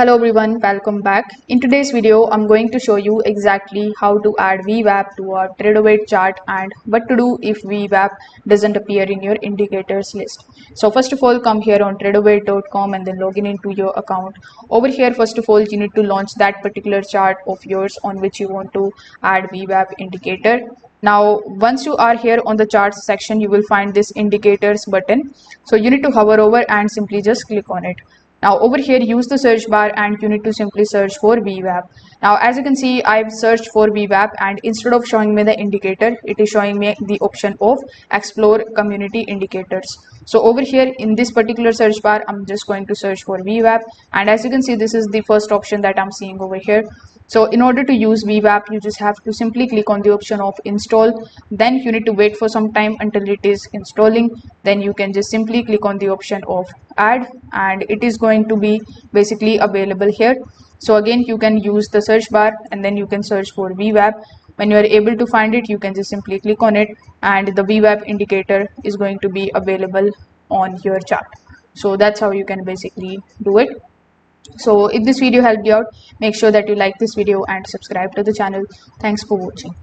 Hello everyone, welcome back. In today's video, I'm going to show you exactly how to add VWAP to our Tradovate chart and what to do if VWAP doesn't appear in your indicators list. So first of all, come here on Tradovate.com and then log in into your account. Over here, first of all, you need to launch that particular chart of yours on which you want to add VWAP indicator. Now, once you are here on the charts section, you will find this indicators button. So you need to hover over and simply just click on it. Now over here, use the search bar and you need to simply search for VWAP. Now as you can see, I've searched for VWAP and instead of showing me the indicator, it is showing me the option of explore community indicators. So over here in this particular search bar, I'm just going to search for VWAP, and as you can see, this is the first option that I'm seeing over here. So in order to use VWAP, you just have to simply click on the option of install. Then you need to wait for some time until it is installing. Then you can just simply click on the option of add and it is going to be basically available here. So again, you can use the search bar and then you can search for VWAP. When you are able to find it, you can just simply click on it and the VWAP indicator is going to be available on your chart. So that's how you can basically do it. So if this video helped you out, make sure that you like this video and subscribe to the channel. Thanks for watching.